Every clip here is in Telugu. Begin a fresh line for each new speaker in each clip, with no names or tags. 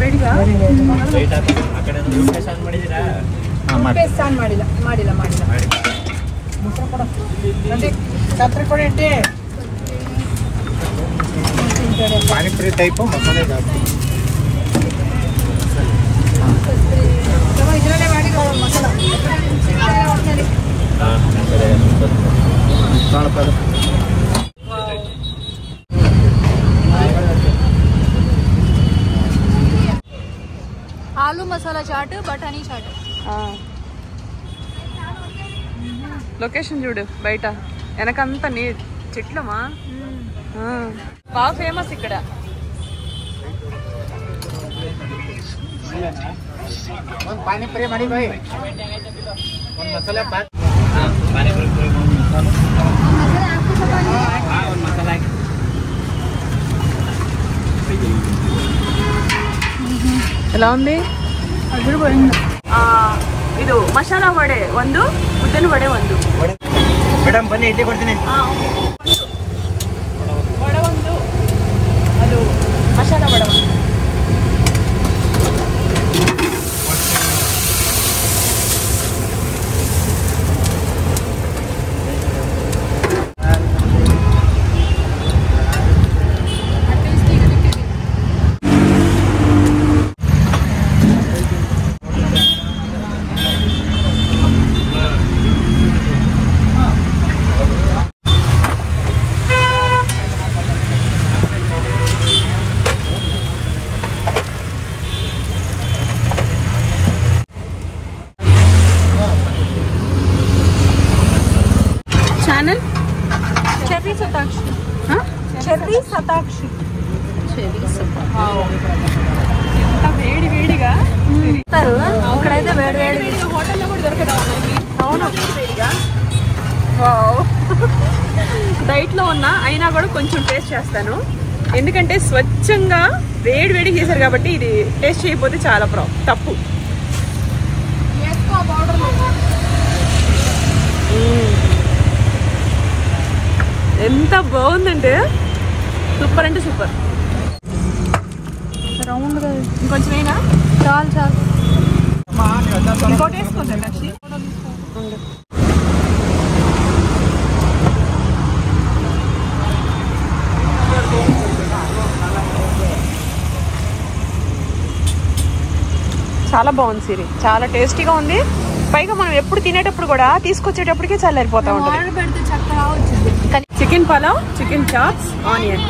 ಬೇಡಿಗ ಮಾಡಿಲ್ಲ
ಪಾನಿಪುರಿ ಟೈಪು ಮಸಾಲೆ ಜಾಸ್ತಿ
ಇದರಲ್ಲೇ ಮಾಡಿ ಮಸಾಲ ఆలు మసాలా చాట్ బఠానీ చాట్
లొకేషన్ చూడు బయట వెనకంతా నీ చెట్లమా బాగా ఫేమస్ ఇక్కడ
ಪಾನಿಪುರಿ ಮಾಡಿ ಬಾಯ್ ಒಂದು ಮಸಾಲೆ ಪಾಕ್
ఎలా ఉంది ಇದು ಮಸಾಲಾ ವಡೆ ಒಂದು ಉದ್ದಿನ ವಡೆ ಒಂದು
ಮೇಡಮ್ ಬನ್ನಿ ಇಡ್ಲಿ ಕೊಡ್ತೀನಿ
ವಡೆ ಒಂದು ಅದು ಮಸಾಲಾ ವಡೆ ಒಂದು ఛానల్
చెర్రీ సతాక్షి
ఎంత వేడి వేడిగా
ఇక్కడైతే వేడి వేడి
హోటల్లో కూడా దొరకదా
అవును
వేడిగా డైట్లో ఉన్నా అయినా కూడా కొంచెం టేస్ట్ చేస్తాను ఎందుకంటే స్వచ్ఛంగా వేడి వేడి చేశారు కాబట్టి ఇది టేస్ట్ చేయకపోతే చాలా తప్పు ఎంత బాగుందంటే సూపర్ అంటే సూపర్
రౌండ్గా
ఇంకొంచెం అయినా
చాలు
ఇంకోటి వేసుకోండి లక్ష్మి చాలా బాగుంది సిరి చాలా టేస్టీగా ఉంది పైగా మనం ఎప్పుడు తినేటప్పుడు కూడా తీసుకొచ్చేటప్పటికే చల్లారిపోతా ఉంటుంది
పెడితే చక్కగా వచ్చింది
chicken pulao chicken chops onion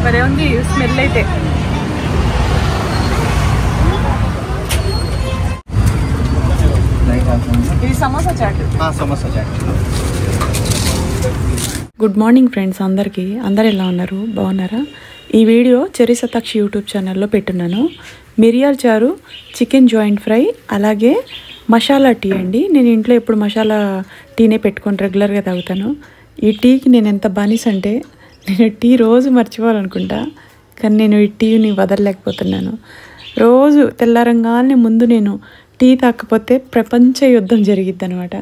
భలే ఉంది స్మెల్ అయితే ఇది samosa chaat
samosa chaat
good morning friends అందరు ఎలా ఉన్నారు బాగున్నారా ఈ వీడియో చెర్రీ సతాక్షి యూట్యూబ్ ఛానల్లో పెట్టున్నాను మిరియాల చారు చికెన్ జాయింట్ ఫ్రై అలాగే మసాలా టీ అండి నేను ఇంట్లో ఎప్పుడు మసాలా టీనే పెట్టుకొని రెగ్యులర్గా తాగుతాను ఈ టీకి నేను ఎంత బానిస అంటే నేను టీ రోజు మర్చిపోవాలనుకుంటా కానీ నేను ఈ టీని వదలలేకపోతున్నాను రోజు తెల్లారంగానే ముందు నేను టీ తాకపోతే ప్రపంచ యుద్ధం జరిగిద్ది అనమాట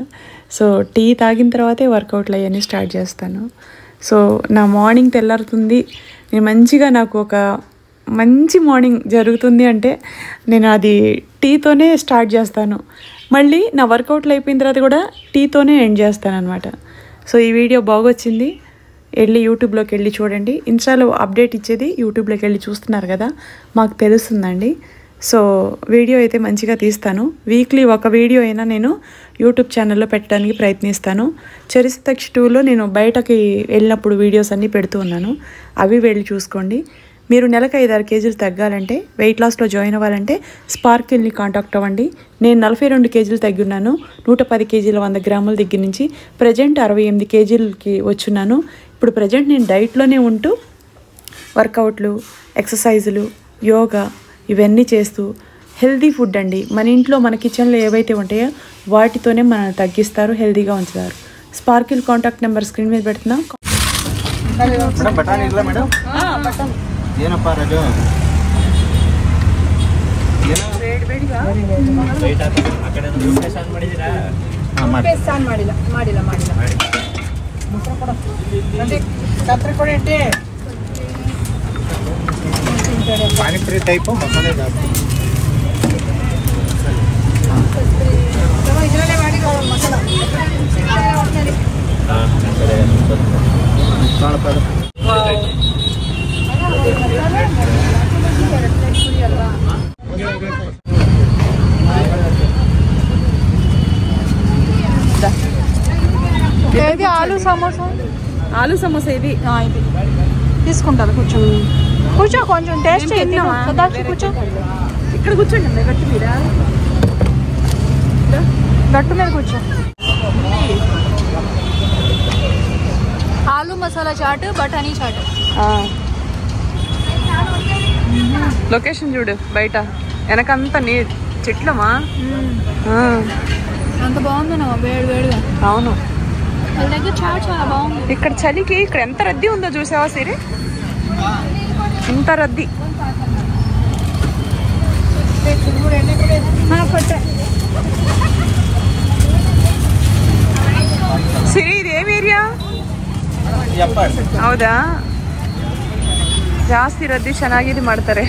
సో టీ తాగిన తర్వాతే వర్కౌట్లు అవన్నీ స్టార్ట్ చేస్తాను సో నా మార్నింగ్ తెల్లారుతుంది నేను మంచిగా నాకు ఒక మంచి మార్నింగ్ జరుగుతుంది అంటే నేను అది టీతోనే స్టార్ట్ చేస్తాను మళ్ళీ నా వర్కౌట్లు అయిపోయిన తర్వాత కూడా టీతోనే ఎండ్ చేస్తాను అనమాట సో ఈ వీడియో బాగొచ్చింది వెళ్ళి యూట్యూబ్లోకి వెళ్ళి చూడండి ఇన్స్టాలో అప్డేట్ ఇచ్చేది యూట్యూబ్లోకి వెళ్ళి చూస్తున్నారు కదా మాకు తెలుస్తుందండి సో వీడియో అయితే మంచిగా తీస్తాను వీక్లీ ఒక వీడియో అయినా నేను యూట్యూబ్ ఛానల్లో పెట్టడానికి ప్రయత్నిస్తాను చెర్రీ సతాక్షి 2లో నేను బయటకి వెళ్ళినప్పుడు వీడియోస్ అన్నీ పెడుతూ ఉన్నాను అవి వెళ్ళి చూసుకోండి మీరు నెలకు 5-6 కేజీలు తగ్గాలంటే వెయిట్ లాస్లో జాయిన్ అవ్వాలంటే స్పార్కిల్ని కాంటాక్ట్ అవ్వండి నేను 42 కేజీలు తగ్గున్నాను 110 కేజీల 100 గ్రాముల దగ్గర నుంచి ప్రజెంట్ 68 కేజీలకి వచ్చున్నాను ఇప్పుడు ప్రజెంట్ నేను డైట్లోనే ఉంటూ వర్కౌట్లు ఎక్సర్సైజులు యోగా ఇవన్నీ చేస్తూ హెల్దీ ఫుడ్ అండి మన ఇంట్లో మన కిచెన్లో ఏవైతే ఉంటాయో వాటితోనే మనల్ని తగ్గిస్తారు హెల్దీగా ఉంచుతారు స్పార్కిల్ కాంటాక్ట్ నెంబర్ స్క్రీన్ మీద పెడుతున్నా
ಮೇಡಮ್ ಬಟಾಣಿ ಇಲ್ಲ ಮೇಡಮ್ ಏನಪ್ಪ ರಾಜು
ಛತ್ರಿ ಕೊಡಿ
ಪಾನಿಪುರಿ ಟೈಪು ಮಸಾಲೆ ಜಾಸ್ತಿ.
ఇది ఆలు సమోసా.
ఆలు సమోసా ఇది
ఇది తీసుకుంటాను. కూర్చో కూర్చో, కొంచెం టేస్ట్ కూర్చో.
ఇక్కడ కూర్చోండి గట్టు మీద,
గట్టు మీద కూర్చో. ఆలు మసాలా చాట్, బఠానీ చాట్.
లొకేషన్ చూడు, బయట వెనకంతా నీ చెట్లమా.
అంత బాగుంది నా వేడి వేడిగా.
అవును,
వాళ్ళ దగ్గర చాట్ చాలా బాగుంది.
ఇక్కడ చలికి ఇక్కడ ఎంత రద్దీ ఉందో చూసావా సిరి, ఇంత రద్దీ. సిరి ఇది ఏం ఏరియా? ಹೌದಾ? ಜಾಸ್ತಿ ರದ್ದಿ ಚೆನ್ನಾಗಿದೆ ಮಾಡ್ತಾರೆ.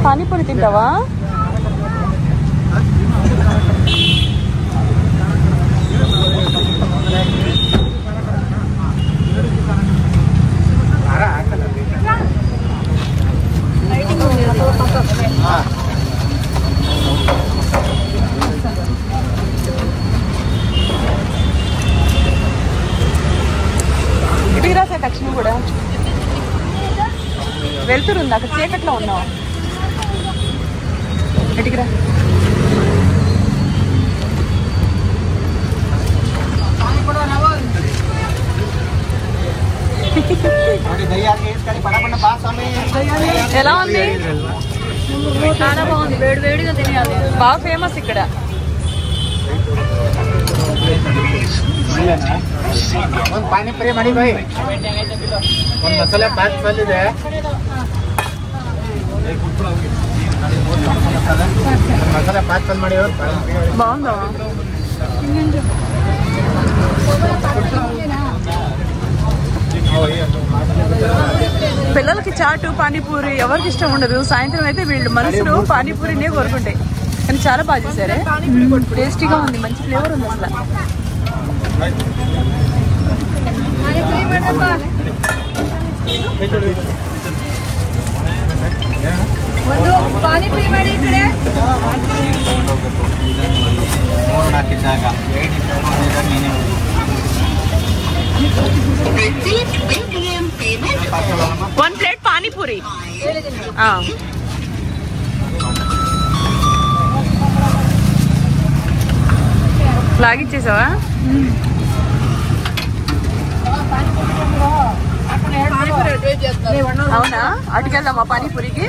ಪಾನಿಪುರಿ ತಿಂತಾವಾ? ఇటుకి రాసే తక్షణ కూడా వెళ్తురుంది, అక్కడ చీకట్లో ఉన్నావు. ఇటుకి రా. ఎలా ఉంది?
చాలా బాగుంది, వేడి వేడిగా తినేయాలి.
బాగా ఫేమస్ ఇక్కడ.
ಒಂದು ಪಾನಿಪುರಿ ಮಾಡಿ ಬೈ, ಒಂದು ಮಸಾಲೆ ಬಾತ್ ಬಂದಿದೆ. ಮಸಾಲೆ ಬಾತ್ ಬಂದ್ ಮಾಡಿ.
బాగుందా? పిల్లలకి చాటు పానీపూరి ఎవరికి ఇష్టం ఉండదు. సాయంత్రం అయితే వీళ్ళు మనసులు పానీపూరినే కోరుకుంటాయి. కానీ చాలా బాగా చేశారే, టేస్టీగా ఉంది, మంచి ఫ్లేవర్ ఉంది అసలు.
ಪಾನಿಪುರಿ ಮಾಡಿ ಇದ್ರೆ
వన్ ప్లేట్ పానీపూరి. లాగిచ్చేసావా? అవునా? అటుకెళ్దామా పానీపూరికి?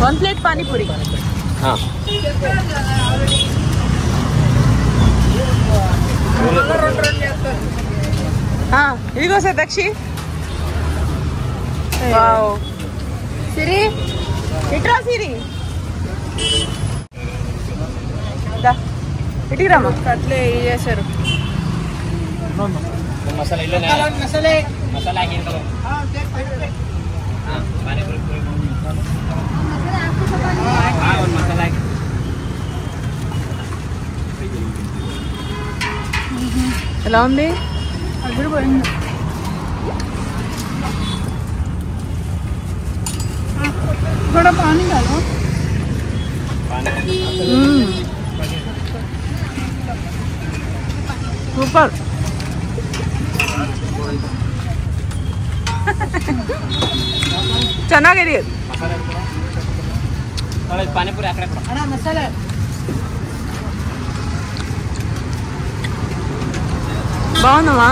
One plate panipuri. ఇదిగో సార్ దక్షి. సిరి ఇట్రా, సిరి ఇటుకి రామా. అట్లే చేశారు. ఎలా ఉంది?
అదిరిపోయింది. కూడా పానీ కాదు,
సూపర్. ಚೆನ್ನಾಗಿದೆ ಪಾನಿಪುರಿ.
మసాలా
బాగుందమ్మా.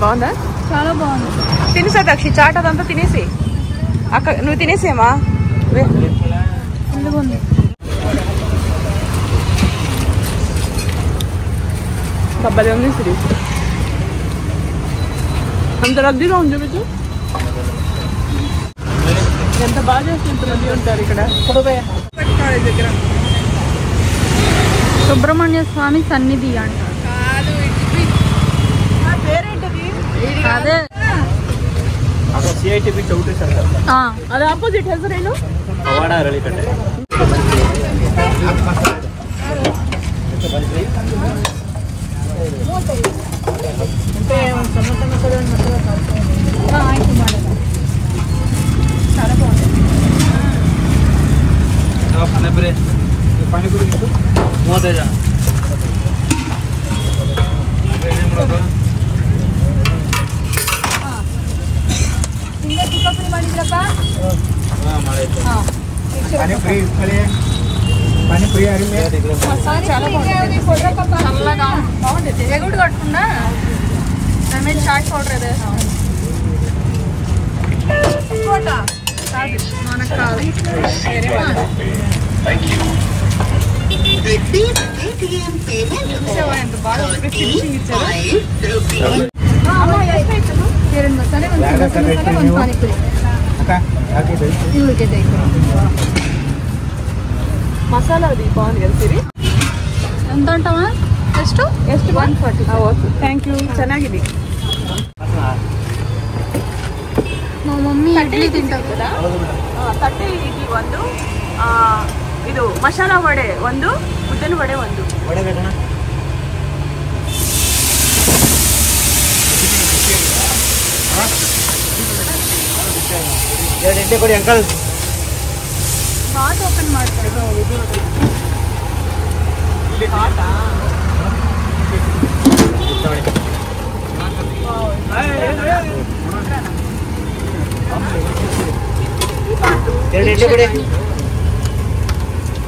బాగుందా?
చాలా బాగుంది.
తినేసా దక్షి చాట్ అదంతా తినేసి అక్క నువ్వు తినేసేమా
ఉంది.
డబ్బలే ఉంది సిరి అంత రద్దీగా ఉంది చూపించు ఎంత బాగా చేసి రద్దీ ఉంటారు ఇక్కడ దగ్గర.
సుబ్రహ్మణ్య స్వామి సన్నిధి అంట.
పేరేంటది?
అదే
అది ఆపోజిట్ ಹೆಸರೇನು?
ಆಯ್ತು ಮಾಡೋಣ.
చాలా బాగుంది.
ಪಾನಿಪುರಿ
35
ಪಾನಿಪುರಿ
చాలా బాగుంది.
చల్లగా బాగుంది. ఎగుడు కట్టకుండా దాని మీద చాట్ పౌడర్ ఏదో మనకు కాదు.
ఎంత బాగా ఫినిషింగ్ ఇచ్చారు.
ಎರಡು ಮಸಾಲೆ ಒಂದು ಪಾನಿಪುರಿ ಇವಳಿಗೆ
మసాలా అది బాగుంది కదా సిరి.
ఎంత అంటావా? ಎಷ್ಟು 140.
Okay thank you. ಚೆನ್ನಾಗಿದೆ.
ನಮ್ಮ ಮಮ್ಮಿ ಇಡ್ಲಿ ತಿಂತಾರೆ
కదా ತಟ್ಟೆ ಇಡ್ಲಿ ಒಂದು, ಇದು ಮಸಾಲಾ ವಡೆ ಒಂದು, ಉದ್ದಿನ ವಡೆ ಒಂದು.
ಕೊಡಿ ಅಂಕಲ್.
ಹಾಟ್ ಓಪನ್ ಮಾಡ್ತಾರೆ.
ಎರಡು ಇಡ್ಲಿ ಕೊಡಿ.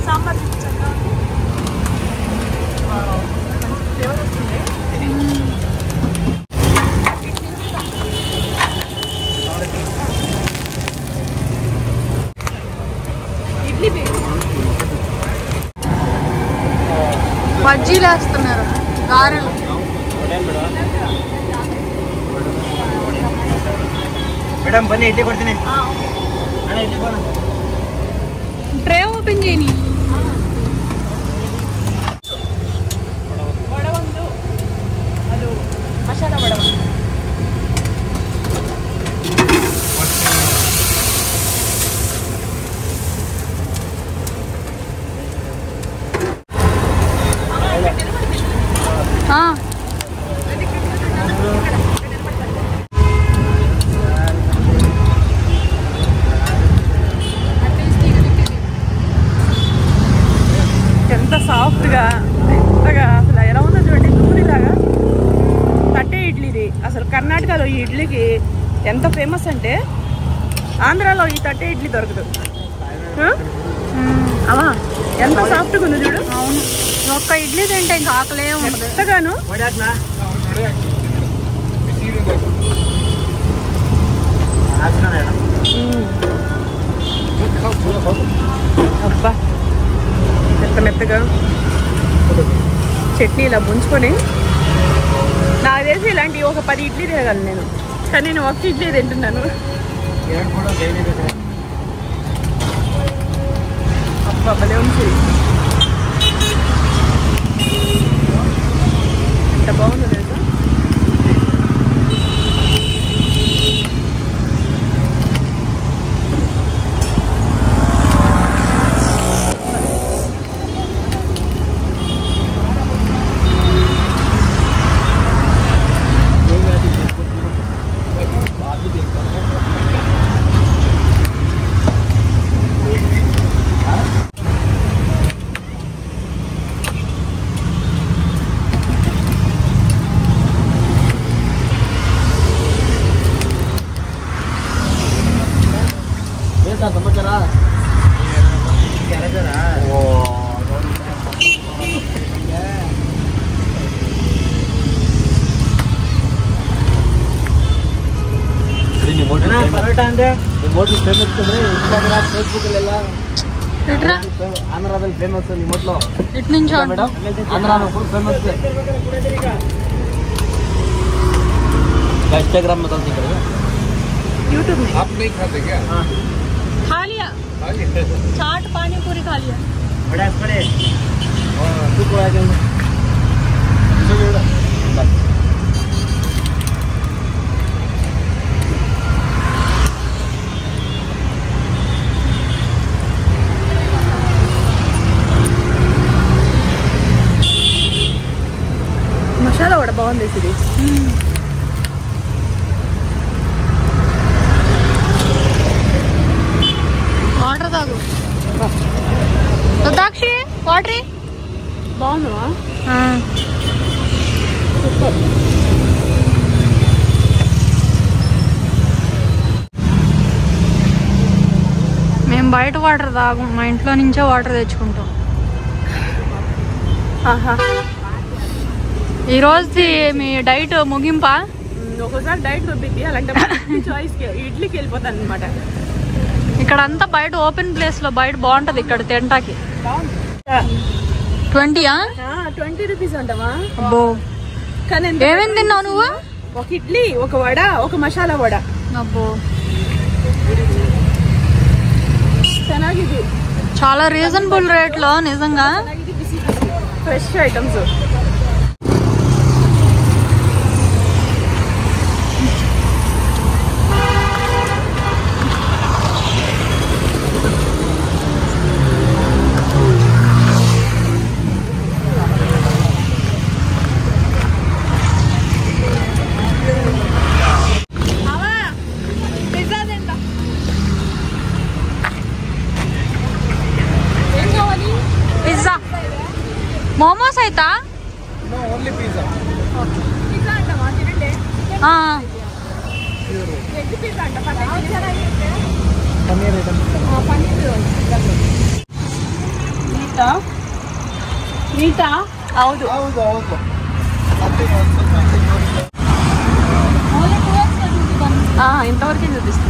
సాంబార్ ఇడ్లీ
బజ్జీలు వేస్తున్నారు, గారెలు.
ಮೇಡಮ್ ಬನ್ನಿ ಇಡ್ಲಿ ಕೊಡ್ತೀನಿ.
ట్రే ఓపెన్ చేయని.
ವಡೆ ಒಂದು, ಅದು ಮಸಾಲಾ ವಡೆ ಒಂದು. ఎంత సాఫ్ట్గా మెత్తగా అసలు ఎలా ఉందో చూడండి, పూరిలాగా. తట్టే ఇడ్లీది అసలు కర్ణాటకలో ఈ ఇడ్లీకి ఎంత ఫేమస్ అంటే ఆంధ్రాలో ఈ తట్టే ఇడ్లీ దొరకదు. అవా ఎంత సాఫ్ట్గా ఉంది చూడు.
అవును, ఒక్క ఇడ్లీ తింటే ఇంకా ఆకలే ఉండదు.
మెత్తగాను. అబ్బా ఎంత మెత్తగా. చట్నీ ఇలా ముంచుకొని నాకు తెలిసి ఇలాంటి ఒక 10 ఇడ్లీ తినగలను నేను, కానీ నేను ఒక ఇడ్లీ తింటున్నాను. అబ్బా భలే ఉంది. ఎంత బాగుందో తెలుసా.
ಅಂದ್ರೆ ನಿಮ್ಮ ಹೋಟ್ಲು ಫೇಮಸ್ ಅಂದ್ರೆ ಇನ್ಸ್ಟಾಗ್ರಾಮ್ ಫೇಸ್ಬುಕ್ ಅಲ್ಲೆಲ್ಲ ಆಂಧ್ರದಲ್ಲಿ ಫೇಮಸ್ ನಿಮ್ಮ hotel madam. Andhra full famous Instagram में चलती करेगा
यूट्यूब में।
आप नहीं खाते क्या?
हाँ
खा लिया चाट पानी पूरी खा लिया।
बड़ा बड़े तू को आ जाऊंगा
మసాలా కూడా బాగుంది ఇది। వాటర్ తాగు రుద్రాక్షి వాటర్ బాగుందా?
మేము బయట వాటర్ తాగు, మా ఇంట్లో నుంచే వాటర్ తెచ్చుకుంటాం। ఈ రోజు మీ డైట్ ముగింపా?
ఒకసారి డైట్ దొబ్బింది అలాంటి చాయిస్ ఇడ్లీకి వెళ్ళిపోతాను అనమాట।
ఇక్కడ అంతా బయట ఓపెన్ ప్లేస్ లో బయట బాగుంటది, ఇక్కడ తింటాకి 20
20 రూపీస్ అంటవా?
అబ్బో
కానీ
ఏమేమి తిన్నావు నువ్వు?
ఒక ఇడ్లీ, ఒక వడ, ఒక మసాలా వడ।
అబ్బో
ಚೆನ್ನಾಗಿದೆ,
చాలా రీజనబుల్ రేట్ లో నిజంగా
ఫ్రెష్ ఐటమ్స్।
పిజ్జా మోమోస్ అయితా?
No, only pizza.
పిజ్జా అంటవా? తినండి। ఎగ్ పిజ్జా అంట
पनीर आइटम
నీటా? ಹೌದು
ಹೌದು ಹೌದು
ఇంతవరకే చూపిస్తుంది।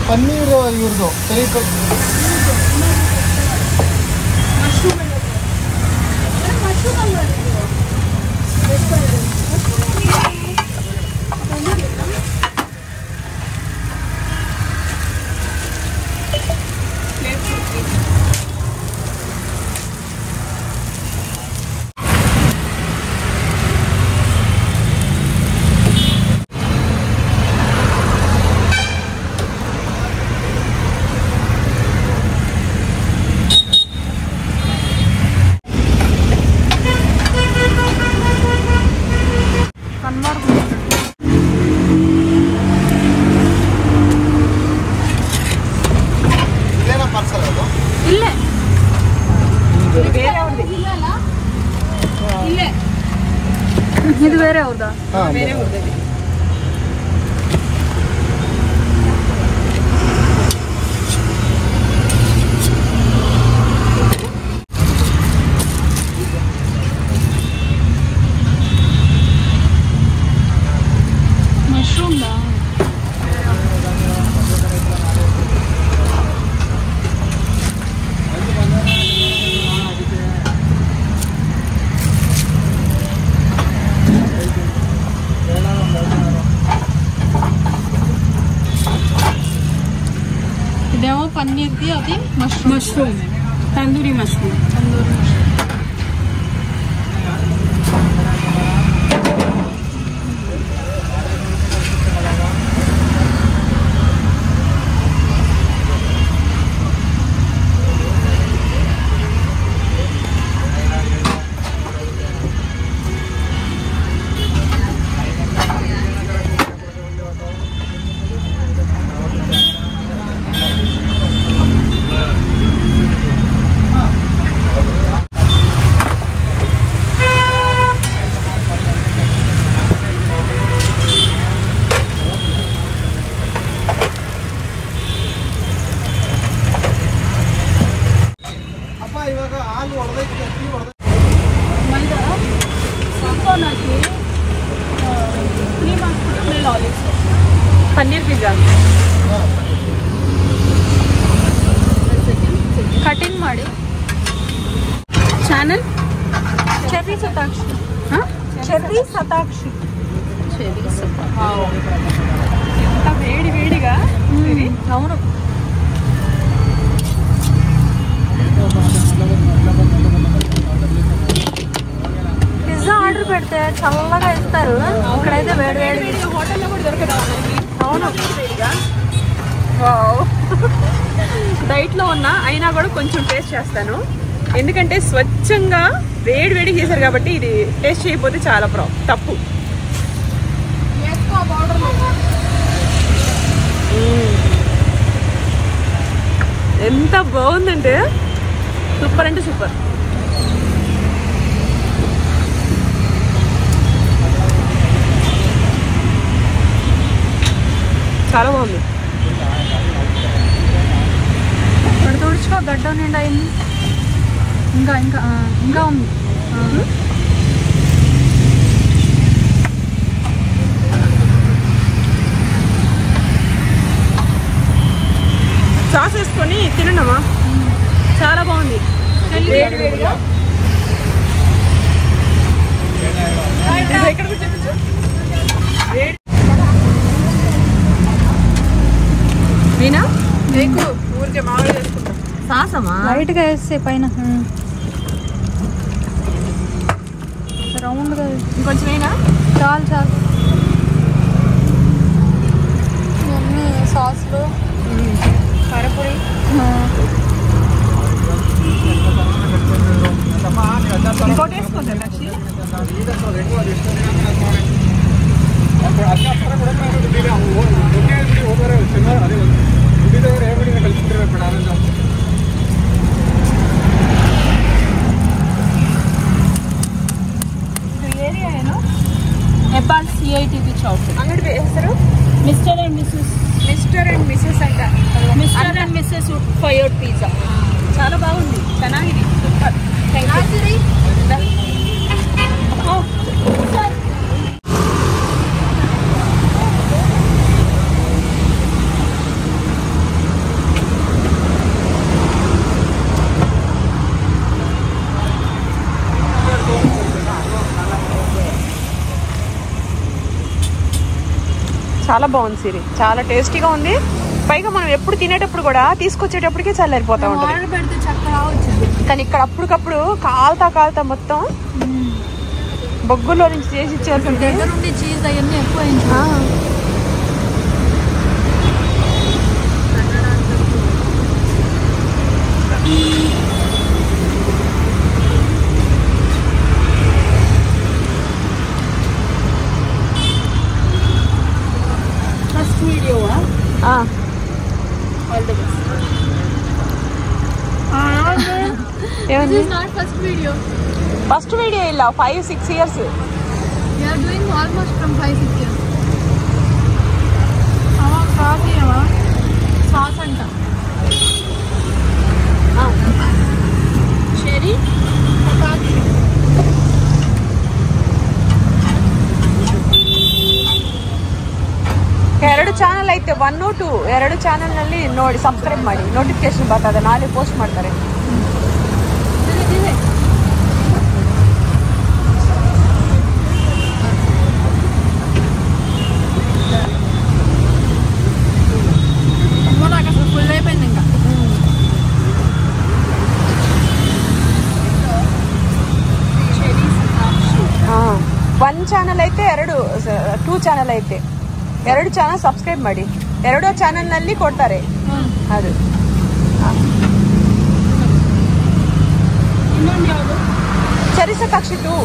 ಪನ್ನೀರ್ ಇವ್ರದ್ದು
ಇಲ್ಲೇ ಇದು ಬೇರೆ ಹೌದಾ?
ಬೇರೆ ಹೋಗ್ತದೆ।
మష్రూమ్ దా? ఇదేమో పన్నీర్ది, అది mushroom
tandoori mushroom. Paneer pizza
cutting ಮಾಡಿ.
Channel
Cherry Satakshi.
Cherry Satakshi.
Cherry
ఎంత వేడి వేడిగా.
అవును. పిజ్జా ఆర్డర్ పెడితే చల్లగా ఇస్తారు, ఇక్కడైతే వేడి వేడి.
హోటల్లో కూడా దొరకదా?
అవును.
డైట్లో ఉన్నా అయినా కూడా కొంచెం టేస్ట్ చేస్తాను, ఎందుకంటే స్వచ్ఛంగా వేడి వేడి చేశారు కాబట్టి. ఇది టేస్ట్ చేయకపోతే చాలా తప్పు. ఎంత బాగుందంటే సూపర్ అంటే సూపర్. చాలా బాగుంది.
ఇక్కడ తుడుచుకో, గడ్డ నిండా అయింది. ఇంకా ఇంకా ఇంకా ఉంది.
సాస్ వేసుకొని తినమ్మా, చాలా బాగుంది. వేడి వేడిగా. ఎక్కడ కూర్చోవచ్చు? మీనా నీకు ఊరికే మామూలు చేసుకుంటాం.
సాసమా లైట్గా వేస్తే పైన రౌండ్గా.
ఇంకొంచెం అయినా
చాలు చాలు. ఇవన్నీ సాస్లు,
కారపొడి. ఇంకోటి వేసుకోండి లక్ష్మి. ఏరియా ಏನು?
ಹೆಬ್ಬಾಳ್ CITB ಚೌಕ್.
ಅಂಗಡಿ ಹೆಸರು
mister and missus.
Mister and missus అంట.
Mister and missus fire pizza.
చాలా బాగుంది, ಚೆನ್ನಾಗಿದೆ. సూపర్. చాలా బాగుంది సిరి, చాలా టేస్టీగా ఉంది. పైగా మనం ఎప్పుడు తినేటప్పుడు కూడా తీసుకొచ్చేటప్పటికే చల్లారిపోతా ఉంటుంది.
ఆర్డర్ పెడితే చక్కగా వచ్చింది,
కానీ ఇక్కడ అప్పటికప్పుడు కాల్తా మొత్తం బొగ్గులో నుంచి చేసి ఇచ్చేస్తుంది.
దగ్గర ఉండి చీజ్ అవన్నీ ఎక్కువ అయింది.
ఫస్ట్ వీడియోవా?
All the best.
ఏమండి?
This is not first video.
First video ಇಲ್ಲ 5-6 years.
We are doing almost from 5-6 years. Coffee sauce అంట. చెరీ
ಎರಡು ಚಾನಲ್ ಐತೆ, 1, 2 ಎರಡು ಚಾನಲ್ ನಲ್ಲಿ ನೋಡಿ ಸಬ್ಸ್ಕ್ರೈಬ್ ಮಾಡಿ, ನೋಟಿಫಿಕೇಶನ್ ಬರ್ತದೆ, ನಾಳೆ ಪೋಸ್ಟ್ ಮಾಡ್ತಾರೆ.
ఫుల్ అయిపోయింది ఇంకా.
ಒನ್ ಚಾನಲ್ ಐತೆ, 2 ಚಾನಲ್ ಐತೆ. 2 ಚಾನಲ್ ಸಬ್ಸ್ಕ್ರೈಬ್ ಮಾಡಿ, 2 ಚಾನಲ್ ನಲ್ಲಿ ಕೊಡ್ತಾರೆ. ಅದು
ಇನ್ನೊಂದು ಯಾವುದು?
ಚೆರ್ರಿ ಸತಾಕ್ಷಿ 2.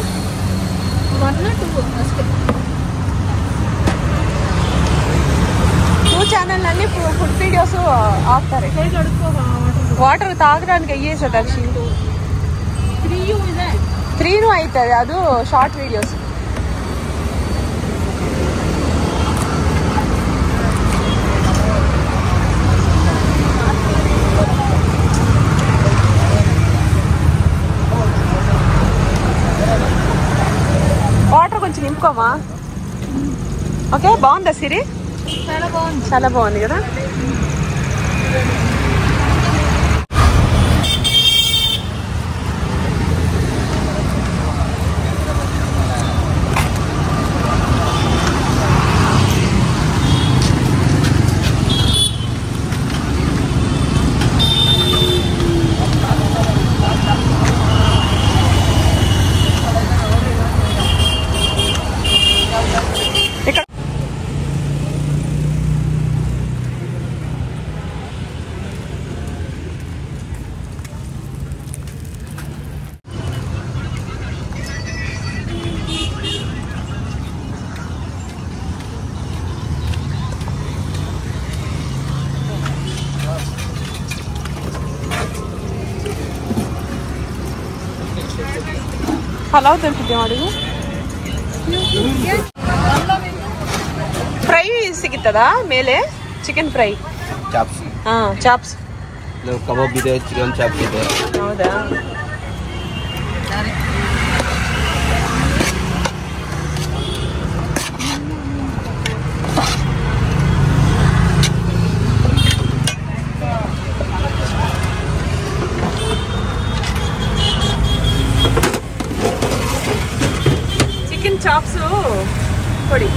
1 2 ಅಷ್ಟೇ.
2 ಚಾನಲ್ ನಲ್ಲಿ ಫುಡ್ ವಿಡಿಯೋಸ್ ಹಾಕ್ತಾರೆ. ವಾಟರ್ తాగడానికి అయ్యే సతాక్షి
3 ಇದೆ.
3 ಐತದೆ, ಅದು ಶಾರ್ಟ್ ವಿಡಿಯೋಸ್. వాటర్ కొంచెం నింపుకోమా. ఓకే, బాగుందా సిరి? చాలా బాగుంది కదా. ಪಲಾವ್ ತರಿಸಿದ್ದೆ ಮಾಡಿದ್ದು. ಫ್ರೈ ಸಿಗುತ್ತದಾ ಮೇಲೆ? Chicken fry,
chops.
ಚಾಪ್ಸ್,
ಕಬಾಬ್ ಇದೆ, ಚಿಕನ್ ಚಾಪ್ಸ್ ಇದೆ.
ಹೌದಾ? ಚಾಪ್ಸ್ ಕೊಡಿ.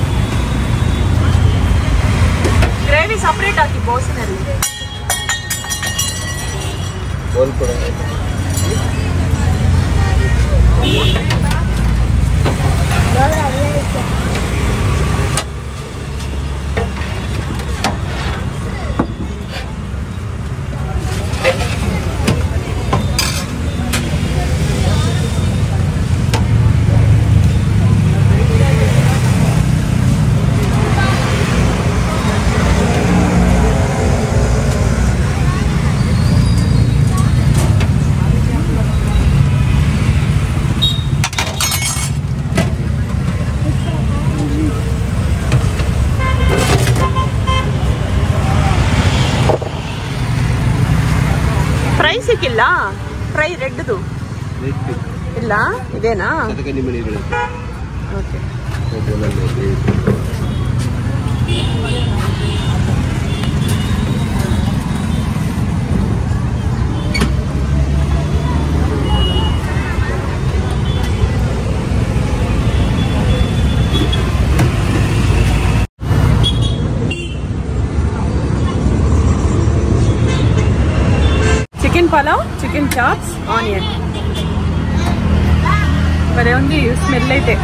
ಗ್ರೇವಿ ಸಪ್ರೇಟ್ ಹಾಕಿ ಬೋಸಿನಲ್ಲಿ. ಫ್ರೈ ಸಿಕ್ಕಿಲ್ಲ? ಫ್ರೈ ರೆಡ್ದು ಇಲ್ಲ, ಇದೇನಾ? Okay. Chicken pulao, chicken chops, onion. భలే ఉంది స్మెల్ అయితే.